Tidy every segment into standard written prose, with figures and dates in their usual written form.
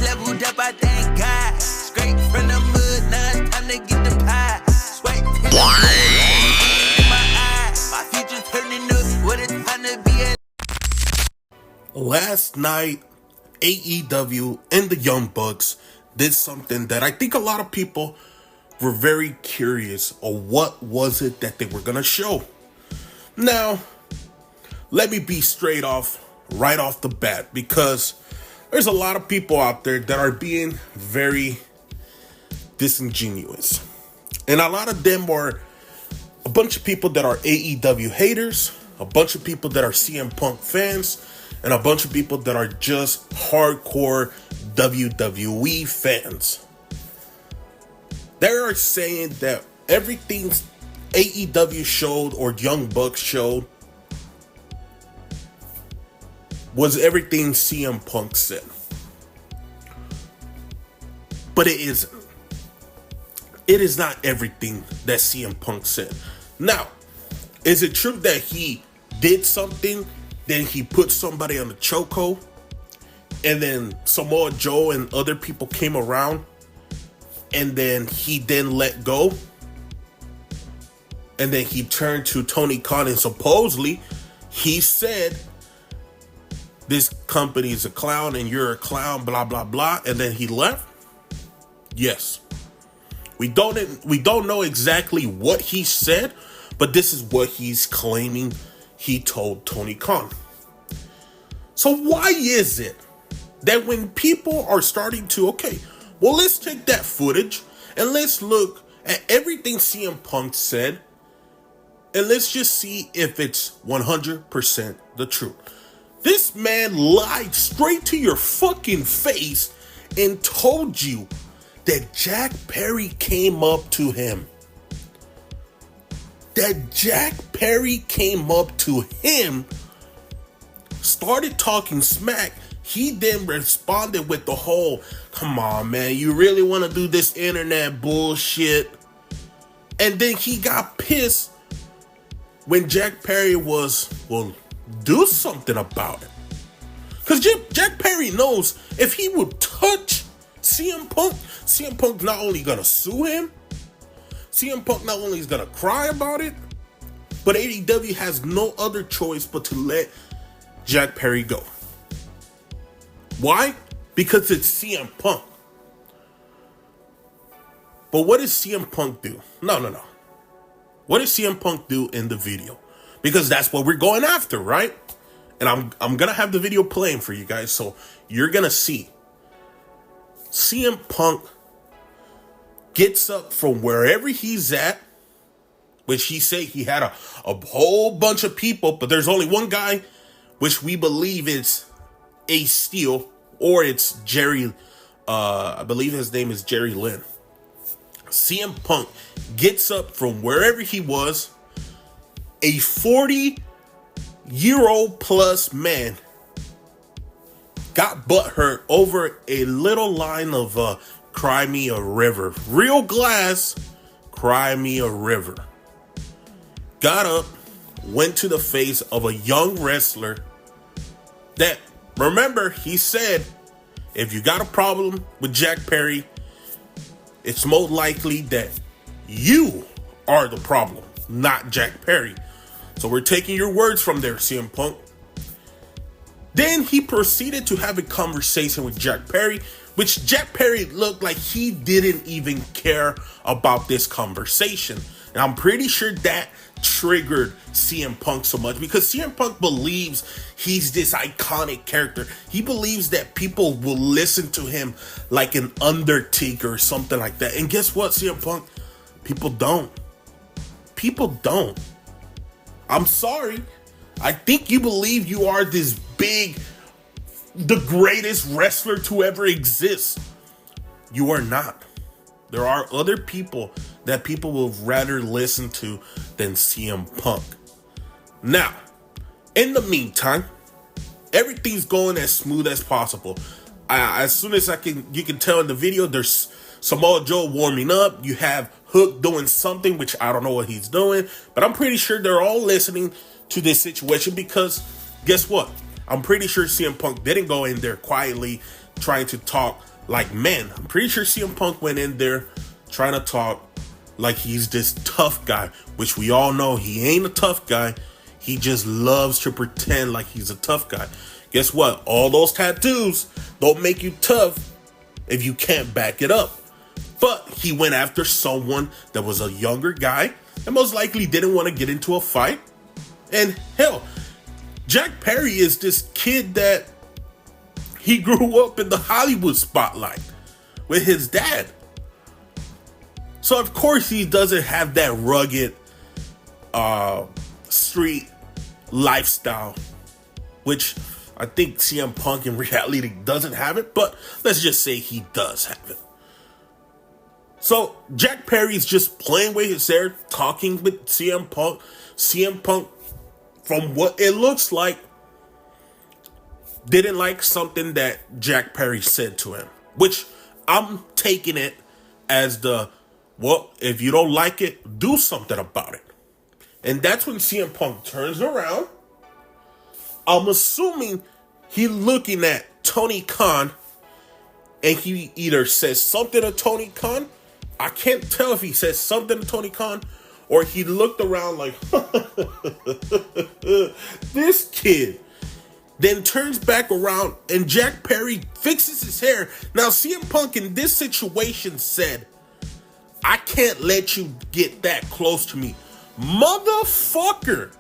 leveled up, I thank God. Straight from the mud, now it's time to get the pie. Sweat in the blood, in my eye. My future turning up, what it's time to be a. Last night, AEW and the Young Bucks did something that I think a lot of people were very curious of what was it that they were going to show. Now, let me be right off the bat, because there's a lot of people out there that are being very disingenuous. And a lot of them are a bunch of people that are AEW haters, a bunch of people that are CM Punk fans, and a bunch of people that are just hardcore WWE fans. They are saying that everything AEW showed or Young Bucks showed was everything CM Punk said. But it isn't. It is not everything that CM Punk said. Now, is it true that he did something, then he put somebody on the chokehold, and then Samoa Joe and other people came around, and then he let go? And then he turned to Tony Khan and supposedly he said, this company is a clown and you're a clown, blah, blah, blah. And then he left? Yes. We don't know exactly what he said, but this is what he's claiming he told Tony Khan. So why is it that when people are starting to, okay, well, let's take that footage and let's look at everything CM Punk said and let's just see if it's 100% the truth. This man lied straight to your fucking face and told you that Jack Perry came up to him. That Jack Perry came up to him, started talking smack. He then responded with the whole, come on, man, you really want to do this internet bullshit? And then he got pissed when Jack Perry was, well, do something about it. Because Jack Perry knows if he would touch CM Punk not only going to sue him, CM Punk not only is going to cry about it, but AEW has no other choice but to let Jack Perry go. Why? Because it's CM Punk. But what does CM Punk do? No. What does CM Punk do in the video? Because that's what we're going after, right? And I'm going to have the video playing for you guys, so you're going to see. CM Punk gets up from wherever he's at, which he said he had a whole bunch of people, but there's only one guy, which we believe is Ace Steel, or it's Jerry, I believe his name is Jerry Lynn. CM Punk gets up from wherever he was, a 40-year-old plus man, got butthurt over a little line of Cry Me a River. Real glass, Cry Me a River. Got up, went to the face of a young wrestler that, remember, he said, if you got a problem with Jack Perry, it's most likely that you are the problem, not Jack Perry. So we're taking your words from there, CM Punk. Then he proceeded to have a conversation with Jack Perry, which Jack Perry looked like he didn't even care about this conversation. And I'm pretty sure that triggered CM Punk so much because CM Punk believes he's this iconic character. He believes that people will listen to him like an Undertaker or something like that. And guess what, CM Punk? People don't. People don't. I'm sorry. I think you believe you are this big, the greatest wrestler to ever exist. You are not. There are other people that people will rather listen to than CM Punk. Now, in the meantime, everything's going as smooth as possible. As soon as you can tell in the video, there's Samoa Joe warming up. You have Hook doing something, which I don't know what he's doing, but I'm pretty sure they're all listening to this situation because guess what? I'm pretty sure CM Punk didn't go in there quietly trying to talk like men. I'm pretty sure CM Punk went in there trying to talk like he's this tough guy, which we all know he ain't a tough guy. He just loves to pretend like he's a tough guy. Guess what? All those tattoos don't make you tough if you can't back it up. But he went after someone that was a younger guy and most likely didn't want to get into a fight. And hell, Jack Perry is this kid that he grew up in the Hollywood spotlight with his dad. So of course he doesn't have that rugged street lifestyle, which I think CM Punk in reality doesn't have it, but let's just say he does have it. So Jack Perry's just playing with his hair, talking with CM Punk. CM Punk, from what it looks like, didn't like something that Jack Perry said to him, which I'm taking it as well, if you don't like it, do something about it. And that's when CM Punk turns around. I'm assuming he looking at Tony Khan, and he either says something to Tony Khan. I can't tell if he says something to Tony Khan or he looked around like, this kid. Then turns back around and Jack Perry fixes his hair. Now CM Punk in this situation said, I can't let you get that close to me. Motherfucker,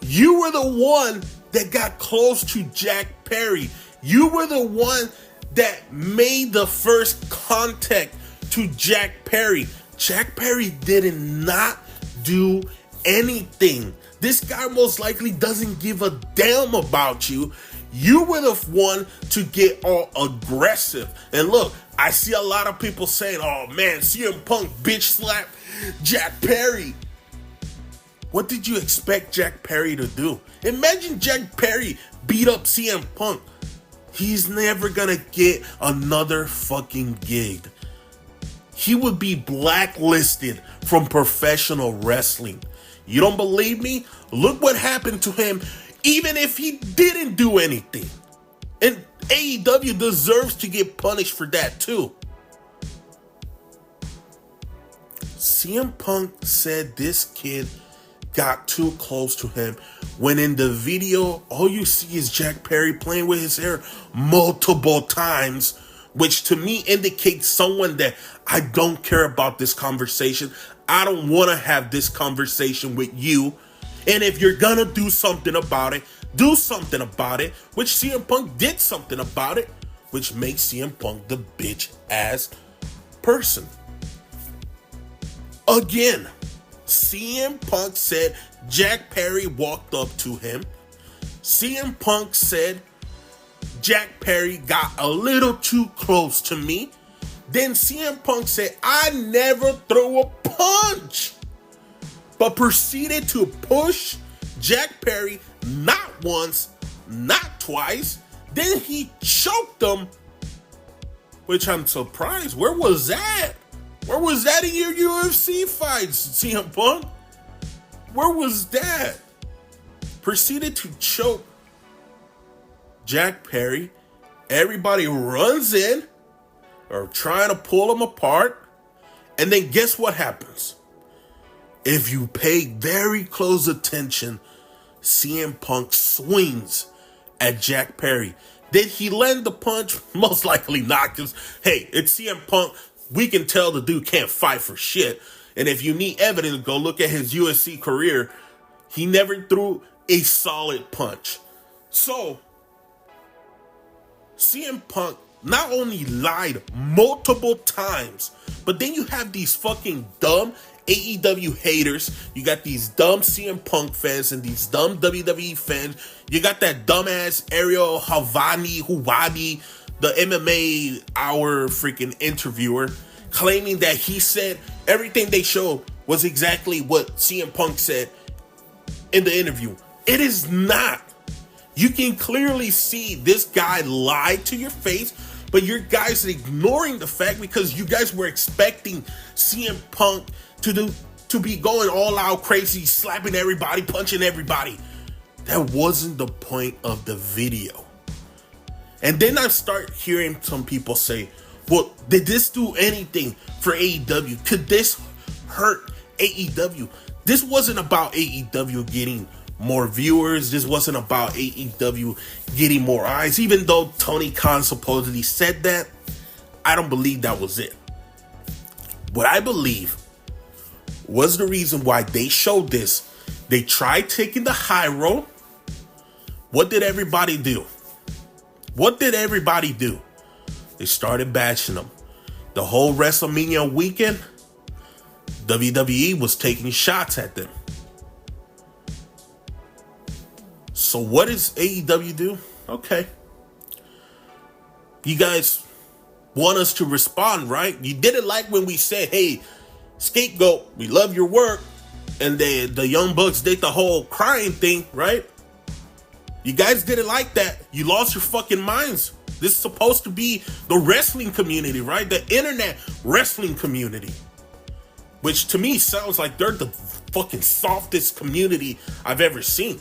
you were the one that got close to Jack Perry. You were the one that made the first contact to Jack Perry. Jack Perry did not do anything. This guy most likely doesn't give a damn about you. You were the one to get all aggressive. And look, I see a lot of people saying, oh man, CM Punk bitch slapped Jack Perry. What did you expect Jack Perry to do? Imagine Jack Perry beat up CM Punk. He's never gonna get another fucking gig. He would be blacklisted from professional wrestling. You don't believe me? Look what happened to him, even if he didn't do anything. And AEW deserves to get punished for that too. CM Punk said this kid got too close to him, when in the video, all you see is Jack Perry playing with his hair multiple times, which to me indicates someone that I don't care about this conversation. I don't want to have this conversation with you. And if you're gonna do something about it, do something about it, which CM Punk did something about it, which makes CM Punk the bitch ass person. Again, CM Punk said Jack Perry walked up to him. CM Punk said Jack Perry got a little too close to me. Then CM Punk said, I never throw a punch, but proceeded to push Jack Perry not once, not twice. Then he choked him, which I'm surprised. Where was that? Where was that in your UFC fights, CM Punk? Where was that? Proceeded to choke Jack Perry. Everybody runs in, or trying to pull him apart. And then guess what happens? If you pay very close attention, CM Punk swings at Jack Perry. Did he land the punch? Most likely not, because, hey, it's CM Punk. We can tell the dude can't fight for shit. And if you need evidence, go look at his UFC career. He never threw a solid punch. So, CM Punk not only lied multiple times, but then you have these fucking dumb AEW haters. You got these dumb CM Punk fans and these dumb WWE fans. You got that dumbass Ariel Hawani, the MMA Hour freaking interviewer, claiming that he said everything they showed was exactly what CM Punk said in the interview. It is not. You can clearly see this guy lied to your face, but you guys are ignoring the fact because you guys were expecting CM Punk to be going all out crazy, slapping everybody, punching everybody. That wasn't the point of the video. And then I start hearing some people say, well, did this do anything for AEW? Could this hurt AEW? This wasn't about AEW getting more viewers. This wasn't about AEW getting more eyes. Even though Tony Khan supposedly said that, I don't believe that was it. What I believe was the reason why they showed this. They tried taking the high road. What did everybody do? What did everybody do? They started bashing them. The whole WrestleMania weekend, WWE was taking shots at them. So what does AEW do? Okay. You guys want us to respond, right? You didn't like when we said, hey, Scapegoat, we love your work. And the Young Bucks did the whole crying thing, right? You guys didn't like that. You lost your fucking minds. This is supposed to be the wrestling community, right? The internet wrestling community. Which to me sounds like they're the fucking softest community I've ever seen.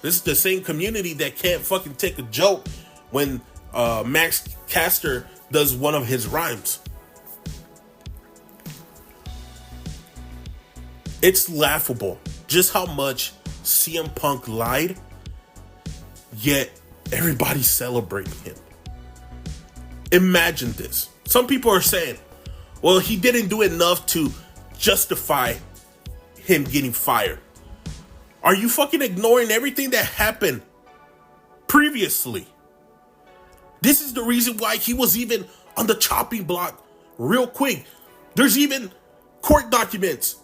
This is the same community that can't fucking take a joke when Max Caster does one of his rhymes. It's laughable just how much CM Punk lied, yet everybody's celebrating him. Imagine this. Some people are saying, well, he didn't do enough to justify him getting fired. Are you fucking ignoring everything that happened previously? This is the reason why he was even on the chopping block real quick. There's even court documents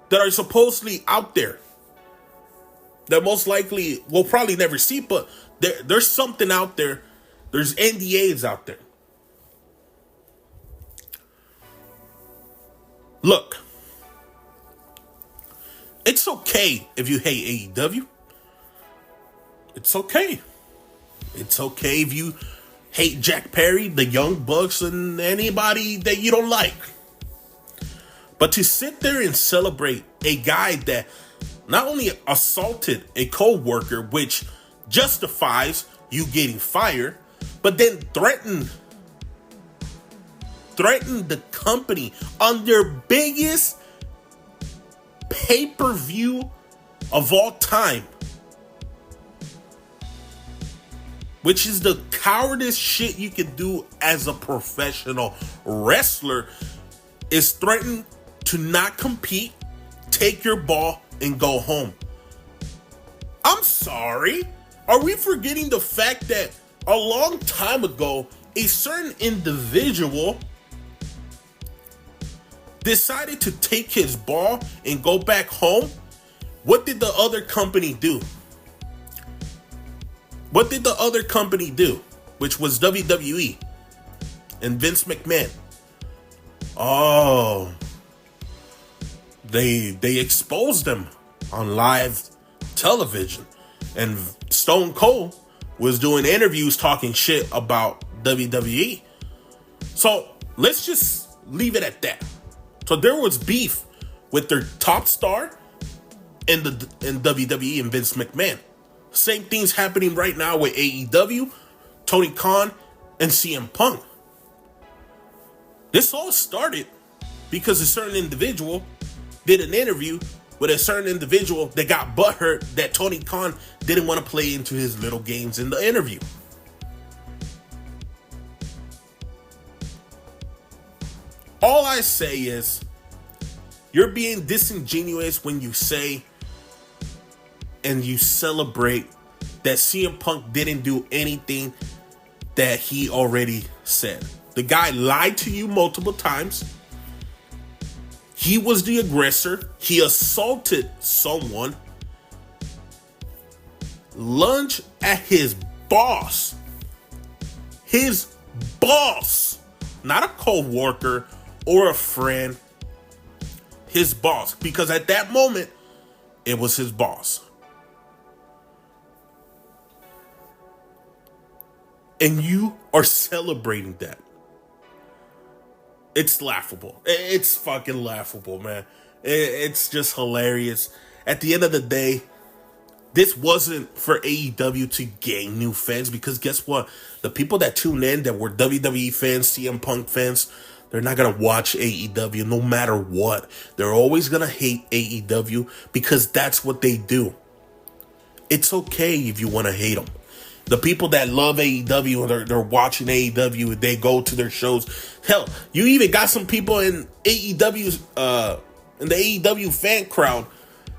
that are supposedly out there that most likely we'll probably never see, but there's something out there. There's NDAs out there. Look, it's okay if you hate AEW. It's okay. It's okay if you hate Jack Perry, the Young Bucks, and anybody that you don't like. But to sit there and celebrate a guy that not only assaulted a co-worker, which justifies you getting fired, but then threatened the company on their biggest pay-per-view of all time, which is the cowardice shit you can do as a professional wrestler, is threaten to not compete, take your ball, and go home. I'm sorry. Are we forgetting the fact that a long time ago, a certain individual decided to take his ball and go back home? What did the other company do? What did the other company do? Which was WWE and Vince McMahon. Oh, they exposed them on live television. And Stone Cold was doing interviews talking shit about WWE. So let's just leave it at that. So there was beef with their top star in WWE and Vince McMahon. Same thing's happening right now with AEW, Tony Khan, and CM Punk. This all started because a certain individual did an interview with a certain individual that got butthurt that Tony Khan didn't want to play into his little games in the interview. All I say is, you're being disingenuous when you say and you celebrate that CM Punk didn't do anything that he already said. The guy lied to you multiple times. He was the aggressor. He assaulted someone. Lunged at his boss. His boss. Not a co-worker or a friend. His boss. Because at that moment, it was his boss. And you are celebrating that. It's laughable. It's fucking laughable, man. It's just hilarious. At the end of the day, this wasn't for AEW to gain new fans, because guess what? The people that tune in that were WWE fans, CM Punk fans, they're not going to watch AEW no matter what. They're always going to hate AEW because that's what they do. It's okay if you want to hate them. The people that love AEW and they're watching AEW, they go to their shows. Hell, you even got some people in AEW's in the AEW fan crowd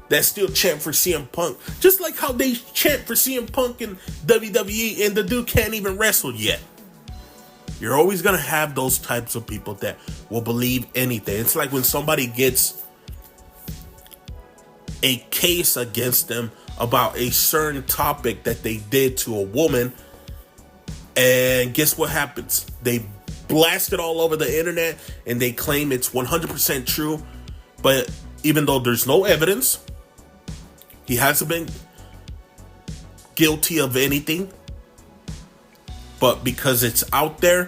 that still chant for CM Punk, just like how they chant for CM Punk in WWE, and the dude can't even wrestle yet. You're always gonna have those types of people that will believe anything. It's like when somebody gets a case against them about a certain topic that they did to a woman, and guess what happens? They blast it all over the internet and they claim it's 100% true, but even though there's no evidence, he hasn't been guilty of anything, but because it's out there,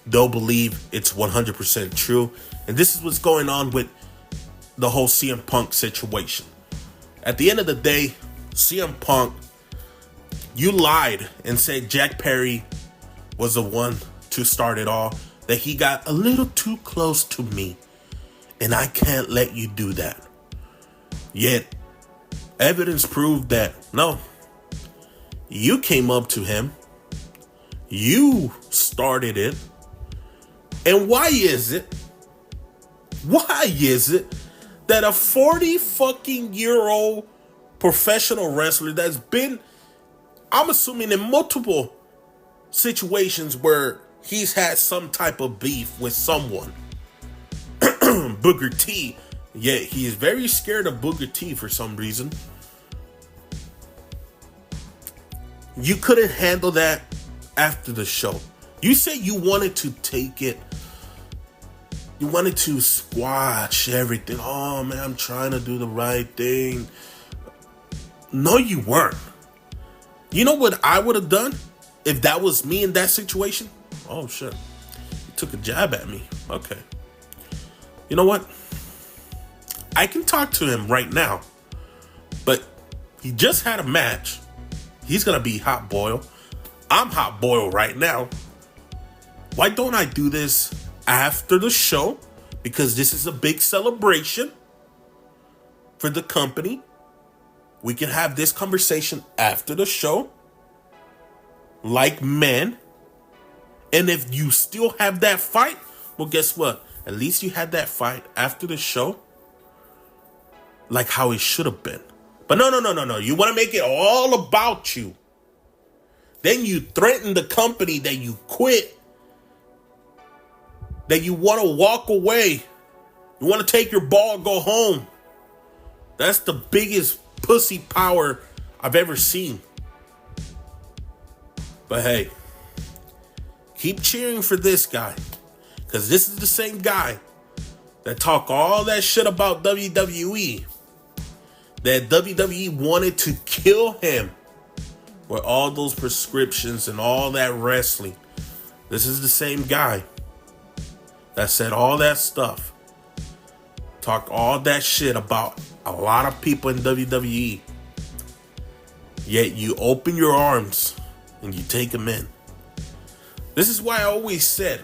they'll believe it's 100% true. And this is what's going on with the whole CM Punk situation. At the end of the day, CM Punk, you lied and said Jack Perry was the one to start it all, that he got a little too close to me, and I can't let you do that. Yet, evidence proved that, no, you came up to him, you started it, and why is it that a 40 fucking year old professional wrestler that's been, I'm assuming, in multiple situations where he's had some type of beef with someone, Booker T, yet he is very scared of Booker T for some reason. You couldn't handle that after the show. You said you wanted to take it. You wanted to squash everything. Oh man, I'm trying to do the right thing. No, you weren't. You know what I would have done if that was me in that situation? Oh shit. He took a jab at me. Okay. You know what? I can talk to him right now. But he just had a match. He's gonna be hot boiled. I'm hot boiled right now. Why don't I do this after the show? Because this is a big celebration for the company. We can have this conversation after the show, like men. And if you still have that fight, well, guess what? At least you had that fight after the show, like how it should have been. But no. You want to make it all about you. Then you threaten the company that you quit, that you want to walk away. You want to take your ball and go home. That's the biggest pussy power I've ever seen. But hey, keep cheering for this guy, because this is the same guy that talk all that shit about WWE, that WWE wanted to kill him with all those prescriptions and all that wrestling. This is the same guy that said all that stuff, talk all that shit about a lot of people in WWE, yet you open your arms and you take them in. This is why I always said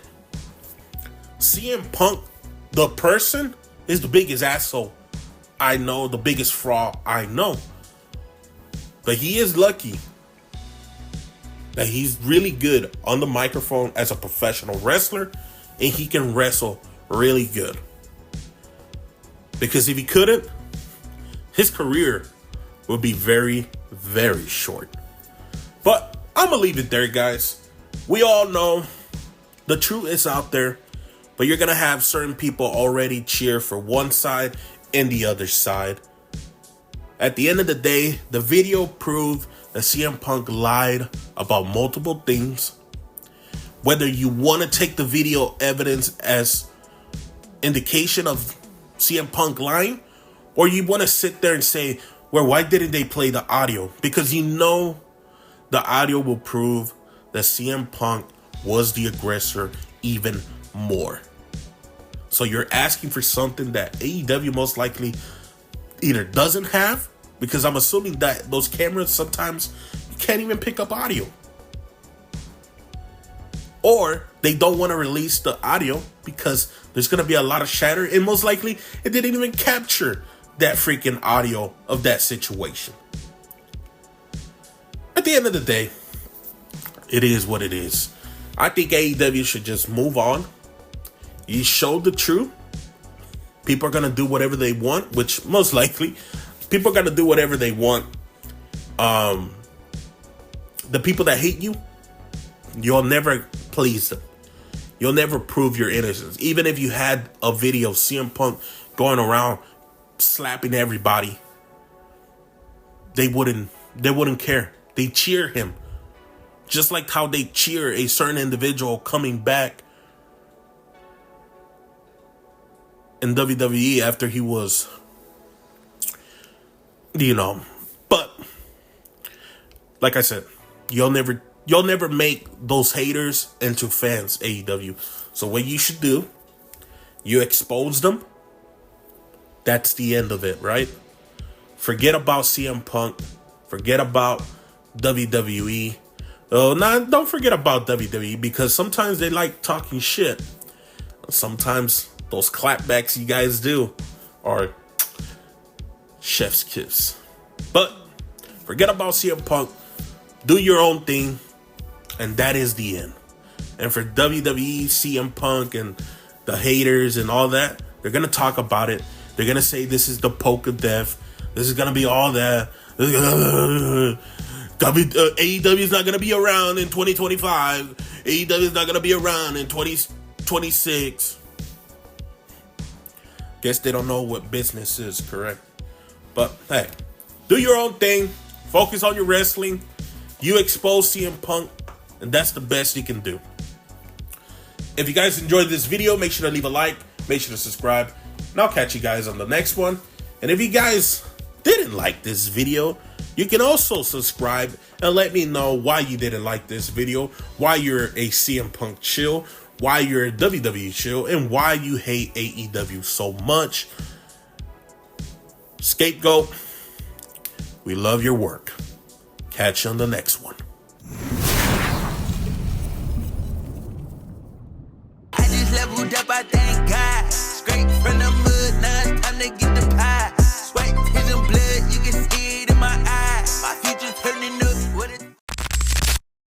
CM Punk, the person, is the biggest asshole I know, the biggest fraud I know. But he is lucky that he's really good on the microphone as a professional wrestler, and he can wrestle really good. Because if he couldn't, his career would be very, very short. But I'm going to leave it there, guys. We all know the truth is out there, but you're going to have certain people already cheer for one side and the other side. At the end of the day, the video proved that CM Punk lied about multiple things. Whether you want to take the video evidence as indication of CM Punk lying, or you want to sit there and say, well, why didn't they play the audio? Because you know the audio will prove that CM Punk was the aggressor even more. So you're asking for something that AEW most likely either doesn't have Because I'm assuming that those cameras sometimes you can't even pick up audio. Or they don't want to release the audio because there's going to be a lot of shatter. And most likely, it didn't even capture that freaking audio of that situation. At the end of the day, it is what it is. I think AEW should just move on. You showed the truth. People are going to do whatever they want, which most likely, people are going to do whatever they want. The people that hate you, you'll never please them. You'll never prove your innocence. Even if you had a video of CM Punk going around slapping everybody, they wouldn't care. They cheer him. Just like how they cheer a certain individual coming back in WWE after he was, but like I said, you'll never make those haters into fans, AEW. So what you should do, you expose them. That's the end of it, right? Forget about CM Punk. Forget about WWE. Don't forget about WWE, because sometimes they like talking shit. Sometimes those clapbacks you guys do are chef's kiss. But forget about CM Punk. Do your own thing. And that is the end. And for WWE, CM Punk, and the haters and all that, they're going to talk about it. They're going to say this is the poke of death. This is going to be all that. AEW is not going to be around in 2025. AEW is not going to be around in 2026. Guess they don't know what business is, correct? But hey, do your own thing. Focus on your wrestling. You expose CM Punk, and that's the best you can do. If you guys enjoyed this video, make sure to leave a like. Make sure to subscribe. And I'll catch you guys on the next one. And if you guys didn't like this video, you can also subscribe and let me know why you didn't like this video, why you're a CM Punk chill, why you're a WWE chill, and why you hate AEW so much. Scapegoat, we love your work. Catch you on the next one. I just leveled up, I thank God. Straight from